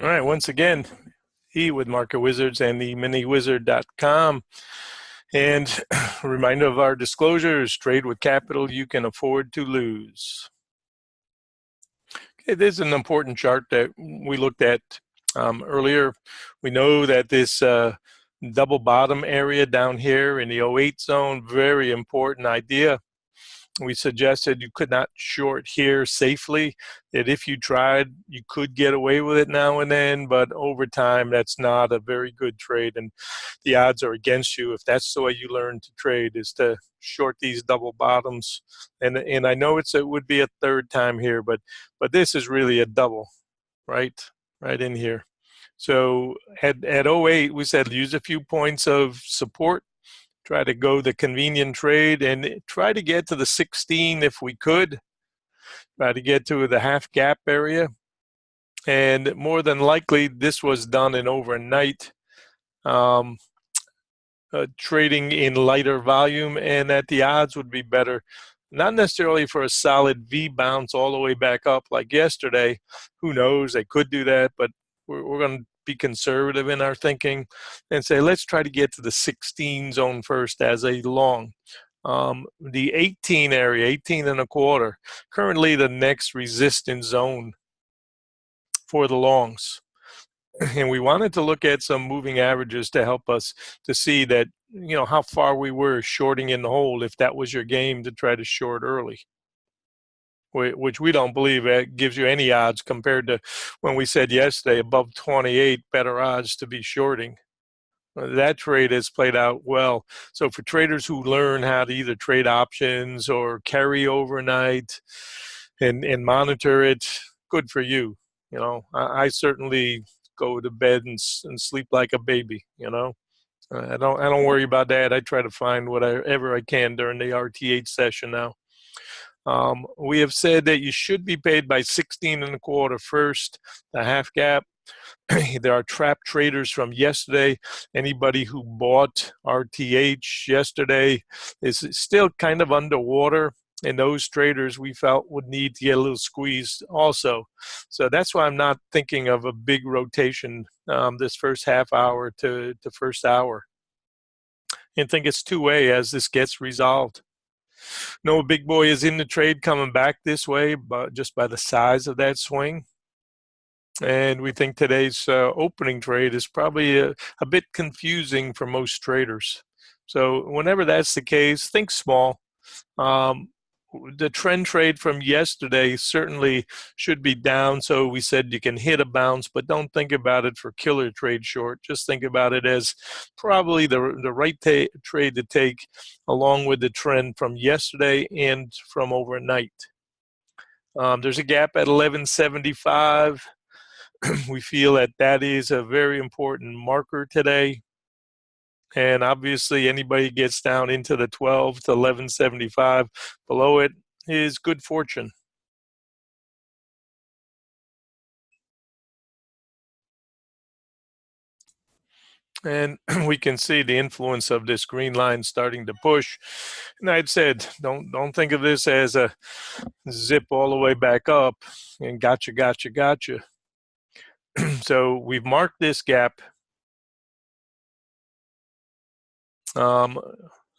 All right, once again, E with Market Wizards and the miniwizard.com. And a reminder of our disclosures: trade with capital you can afford to lose. Okay, this is an important chart that we looked at earlier. We know that this double bottom area down here in the 08 zone, very important idea. We suggested you could not short here safely, that if you tried, you could get away with it now and then, but over time, that's not a very good trade, and the odds are against you if that's the way you learn to trade, is to short these double bottoms. And I know it would be a third time here, but this is really a double, right in here. So at 08, we said use a few points of support, try to go the convenient trade, and try to get to the 16 if we could, try to get to the half gap area. And more than likely, this was done in overnight, trading in lighter volume, and that the odds would be better, not necessarily for a solid V bounce all the way back up like yesterday. Who knows? They could do that, but we're going to be conservative in our thinking and say, let's try to get to the 16 zone first as a long. The 18 area, 18 and a quarter, currently the next resistance zone for the longs. And we wanted to look at some moving averages to help us to see that, how far we were shorting in the hole, if that was your game to try to short early, which we don't believe it gives you any odds compared to when we said yesterday above 28, better odds to be shorting. That trade has played out well. So for traders who learn how to either trade options or carry overnight and monitor it, good for you. I certainly go to bed and sleep like a baby. I don't worry about that. I try to find whatever I can during the RTH session now. We have said that you should be paid by 16 and a quarter first, the half gap. There are trap traders from yesterday. Anybody who bought RTH yesterday is still kind of underwater, and those traders we felt would need to get a little squeezed also. So that's why I'm not thinking of a big rotation this first half hour to first hour, and think it's two-way as this gets resolved. No big boy is in the trade coming back this way, but just by the size of that swing. And we think today's opening trade is probably a bit confusing for most traders. So whenever that's the case, think small. The trend trade from yesterday certainly should be down. So we said you can hit a bounce, but don't think about it for killer trade short. Just think about it as probably the right trade to take along with the trend from yesterday and from overnight. There's a gap at 1175. We feel that is a very important marker today. And obviously, anybody gets down into the 12 to 1175 below it is good fortune. And we can see the influence of this green line starting to push. And I'd said, don't think of this as a zip all the way back up and gotcha. So we've marked this gap.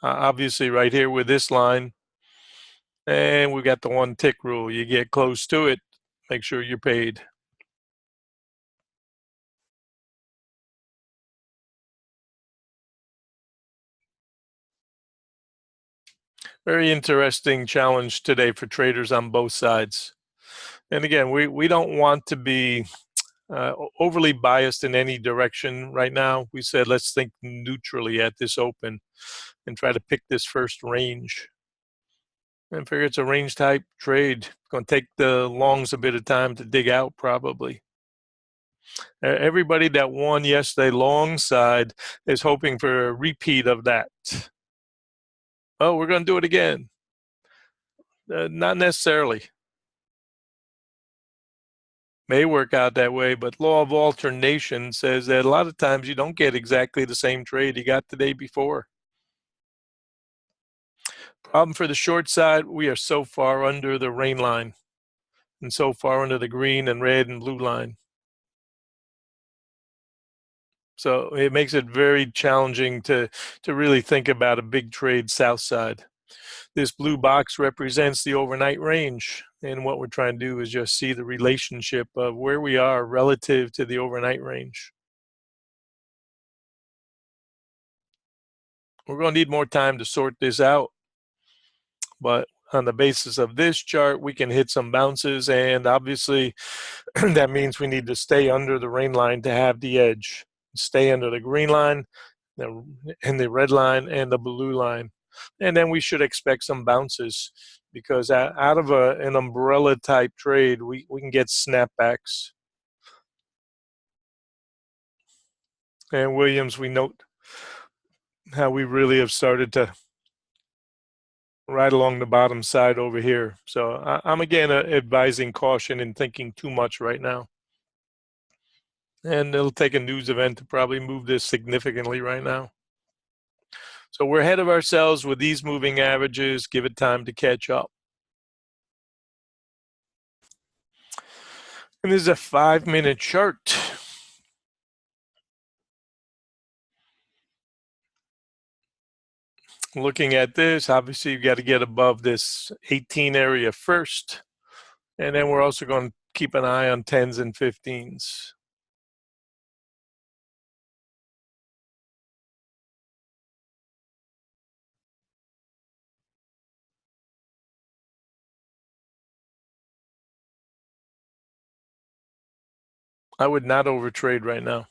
Obviously right here with this line, and we got the one tick rule. You get close to it, make sure you're paid. Very interesting challenge today for traders on both sides. And again, we don't want to be overly biased in any direction right now. We said let's think neutrally at this open and try to pick this first range. And figure it's a range type trade. It's going to take the longs a bit of time to dig out probably. Everybody that won yesterday long side is hoping for a repeat of that. Oh, we're going to do it again. Not necessarily. May work out that way, but law of alternation says that a lot of times you don't get exactly the same trade you got the day before. Problem for the short side, we are so far under the rain line and so far under the green and red and blue line. So it makes it very challenging to really think about a big trade south side. This blue box represents the overnight range. And what we're trying to do is just see the relationship of where we are relative to the overnight range. We're going to need more time to sort this out, but on the basis of this chart, we can hit some bounces. And obviously, that means we need to stay under the rain line to have the edge. Stay under the green line, and the red line, and the blue line. And then we should expect some bounces because out of an umbrella type trade, we can get snapbacks. And Williams, we note how we really have started to right along the bottom side over here. So I'm again advising caution and thinking too much right now. And it'll take a news event to probably move this significantly right now. So we're ahead of ourselves with these moving averages. Give it time to catch up. And this is a 5-minute chart. Looking at this, obviously you've got to get above this 18 area first. And then we're also going to keep an eye on 10s and 15s. I would not overtrade right now.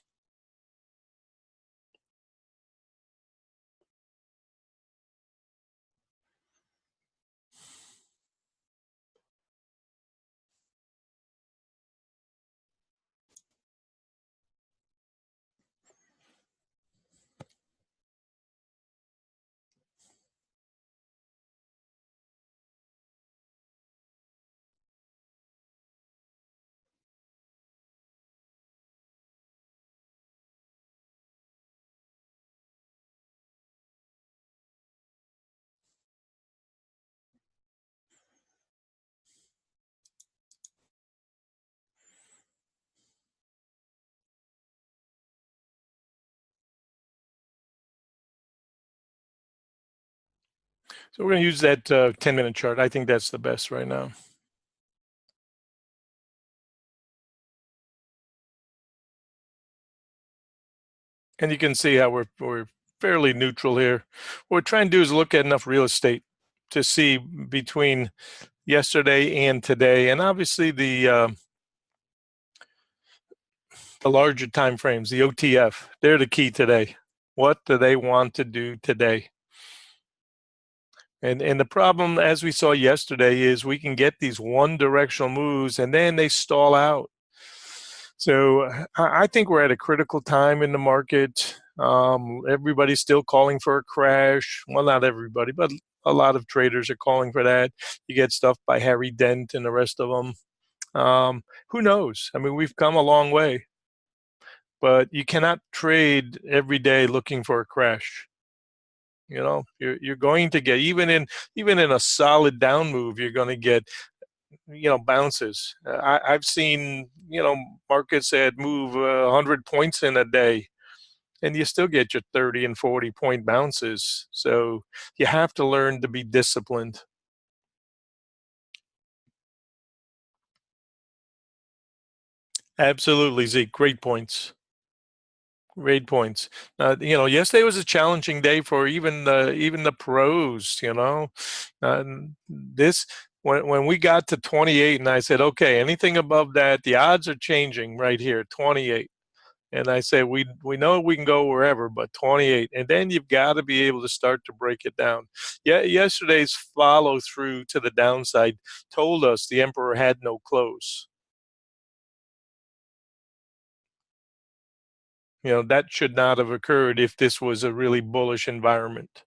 So we're going to use that 10-minute chart. I think that's the best right now. And you can see how we're fairly neutral here. What we're trying to do is look at enough real estate to see between yesterday and today, and obviously the larger time frames, the OTF, they're the key today. What do they want to do today? And the problem, as we saw yesterday, is we can get these one-directional moves, and then they stall out. So I think we're at a critical time in the market. Everybody's still calling for a crash. Well, not everybody, but a lot of traders are calling for that. You get stuff by Harry Dent and the rest of them. Who knows? I mean, we've come a long way, but you cannot trade every day looking for a crash. You know, you're going to get even in a solid down move, you're going to get bounces. I've seen markets that move 100 points in a day, and you still get your 30 and 40 point bounces. So you have to learn to be disciplined. Absolutely, Zeke. Great points. Great points. Yesterday was a challenging day for even the pros. This when we got to 28, and I said, okay, anything above that, the odds are changing right here, 28. And I said, we know we can go wherever, but 28, and then you've got to be able to start to break it down. Yeah, yesterday's follow through to the downside told us the emperor had no clothes. That should not have occurred if this was a really bullish environment.